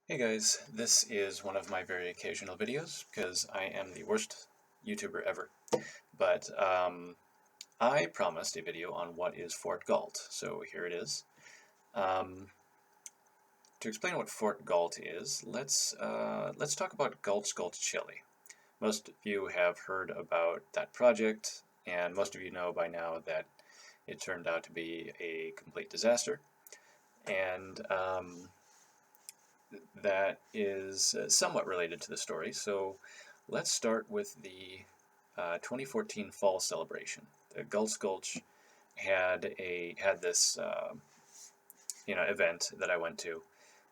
Hey guys, this is one of my very occasional videos because I am the worst YouTuber ever. But I promised a video on what is Fort Galt, so here it is. Um, to explain what Fort Galt is, let's talk about Galt's Galt Chili. Most of you have heard about that project, and most of you know by now that it turned out to be a complete disaster. And that is somewhat related to the story. So let's start with the 2014 fall celebration. The Gulch Gulch had this event that I went to,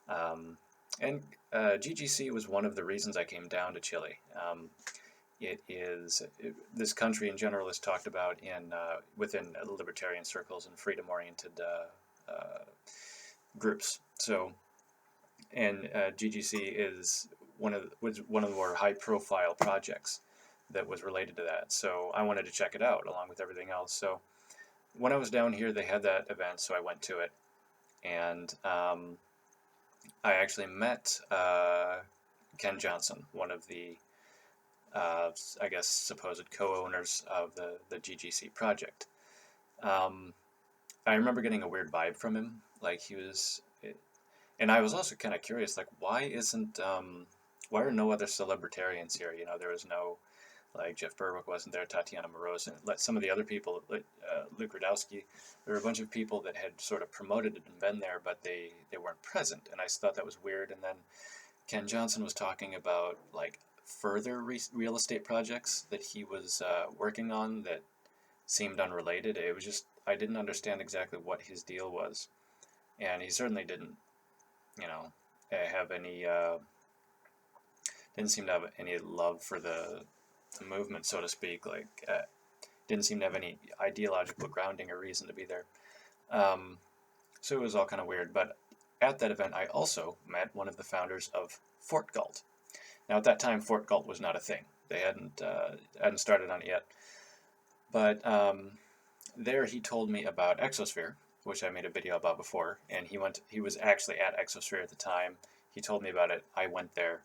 um, and GGC was one of the reasons I came down to Chile. This country in general is talked about within libertarian circles and freedom-oriented groups. And GGC was one of the more high-profile projects that was related to that. So I wanted to check it out along with everything else. So when I was down here, they had that event, so I went to it, and I actually met Ken Johnson, one of the I guess supposed co-owners of the GGC project. Um, I remember getting a weird vibe from him, like he was. And I was also kind of curious, like, why are no other celebritarians here? You know, there was no, like, Jeff Berwick wasn't there, Tatiana Moroz, and some of the other people, like Luke Rudowski, there were a bunch of people that had sort of promoted it and been there, but they weren't present, and I thought that was weird. And then Ken Johnson was talking about, like, further real estate projects that he was working on that seemed unrelated. It was just, I didn't understand exactly what his deal was, and he certainly didn't you know, have any didn't seem to have any love for the movement, so to speak. Like, didn't seem to have any ideological grounding or reason to be there. Um, so it was all kind of weird. But at that event, I also met one of the founders of Fort Galt. Now, at that time, Fort Galt was not a thing. They hadn't started on it yet. But there, he told me about Exosphere, which I made a video about before, and he was actually at Exosphere at the time. He told me about it. I went there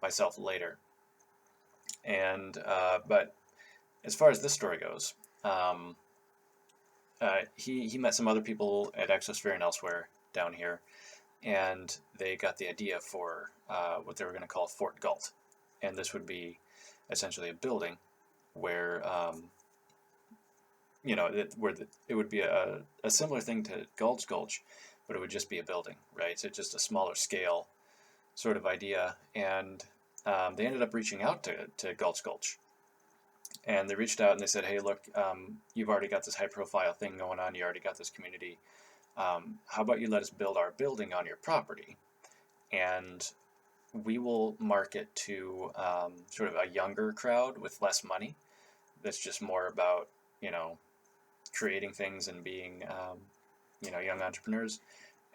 myself later. And but as far as this story goes, um, he met some other people at Exosphere and elsewhere down here, and they got the idea for what they were going to call Fort Galt, and this would be essentially a building where it would be a similar thing to Galt's Gulch, but it would just be a building, right? So just a smaller scale sort of idea. And they ended up reaching out to Galt's Gulch. And they reached out and they said, hey, look, you've already got this high profile thing going on. You already got this community. How about you let us build our building on your property? And we will market to sort of a younger crowd with less money. That's just more about, creating things and being, young entrepreneurs.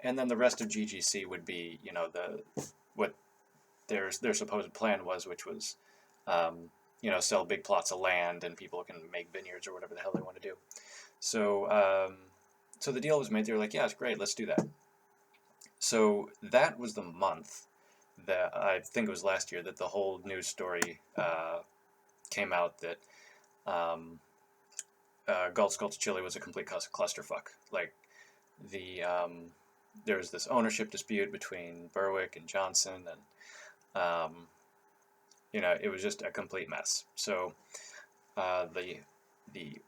And then the rest of GGC would be, what their supposed plan was, which was, sell big plots of land and people can make vineyards or whatever the hell they want to do. So the deal was made. They were like, yeah, it's great, let's do that. So that was the month that I think it was last year that the whole news story came out that Gulf Sculpt Chile was a complete clusterfuck. Like there was this ownership dispute between Berwick and Johnson, and it was just a complete mess. So the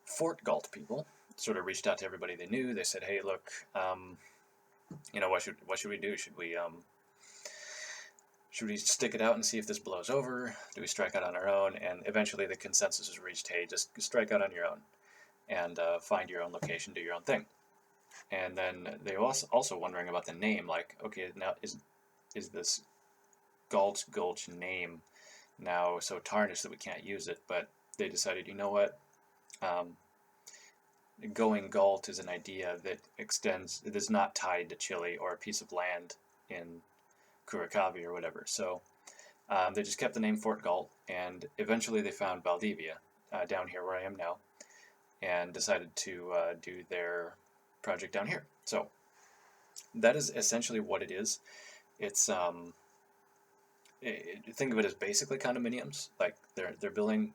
Fort Galt people sort of reached out to everybody they knew. They said, "Hey, look, what should we do? Should we stick it out and see if this blows over? Do we strike out on our own?" And eventually, the consensus was reached: "Hey, just strike out on your own and find your own location, do your own thing." And then they were also wondering about the name. Like, okay, now is this Galt Gulch name now so tarnished that we can't use it? But they decided, you know what? Um, Going Galt is an idea that it is not tied to Chile or a piece of land in Curacaví or whatever. So they just kept the name Fort Galt, and eventually they found Valdivia down here where I am now, and decided to do their project down here. So that is essentially what it is. it's think of it as basically condominiums. Like they're building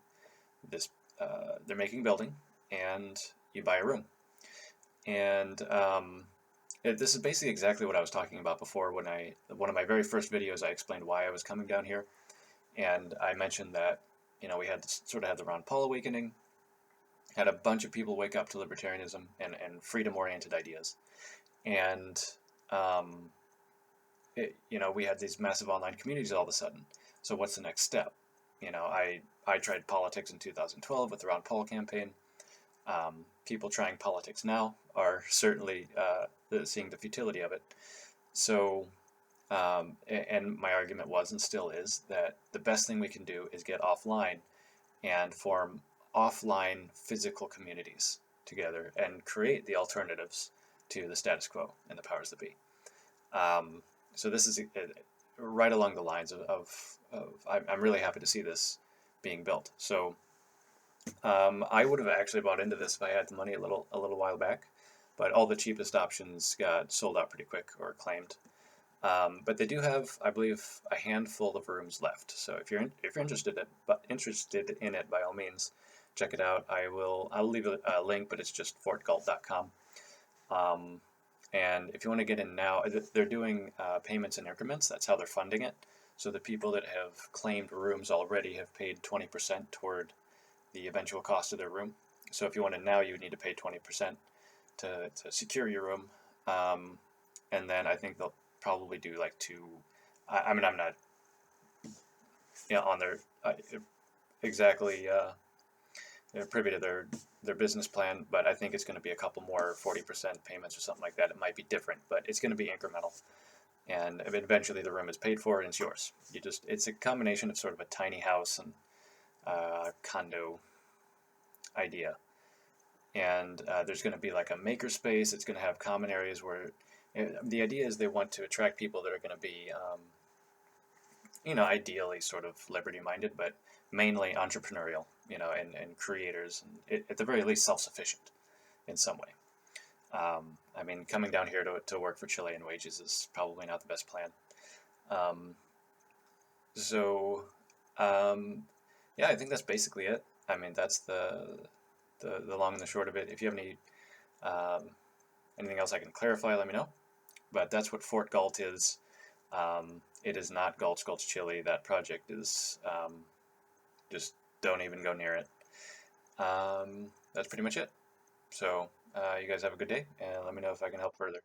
this, they're making a building, and you buy a room. And this is basically exactly what I was talking about before when one of my very first videos, I explained why I was coming down here, and I mentioned that we had sort of had the Ron Paul awakening, had a bunch of people wake up to libertarianism and freedom-oriented ideas, and um, we had these massive online communities all of a sudden. So what's the next step? I tried politics in 2012 with the Ron Paul campaign. People trying politics now are certainly seeing the futility of it. So, and my argument was and still is that the best thing we can do is get offline and form offline physical communities together and create the alternatives to the status quo and the powers that be. So this is right along the lines of I'm really happy to see this being built. So I would have actually bought into this if I had the money a little while back, but all the cheapest options got sold out pretty quick or claimed. But they do have, I believe, a handful of rooms left. So if you're interested in it, by all means, check it out. I'll leave a link, but it's just fortgalt.com. And if you want to get in now, they're doing payments in increments. That's how they're funding it. So the people that have claimed rooms already have paid 20% toward the eventual cost of their room. So if you want it now, you would need to pay 20% to secure your room. And then I think they'll probably do like two. I mean, I'm not on their exactly privy to their business plan, but I think it's going to be a couple more 40% payments or something like that. It might be different, but it's going to be incremental. And eventually the room is paid for and it's yours. It's a combination of sort of a tiny house and condo idea. And there's going to be like a maker space. It's going to have common areas where the idea is they want to attract people that are going to be, ideally sort of liberty-minded, but mainly entrepreneurial, and creators, and at the very least self-sufficient in some way. I mean, coming down here to work for Chilean wages is probably not the best plan. Um, so, yeah, I think that's basically it. I mean, that's the long and the short of it. If you have um, anything else I can clarify, let me know. But that's what Fort Galt is. It is not Galt's Chile. That project is just don't even go near it. That's pretty much it. So you guys have a good day, and let me know if I can help further.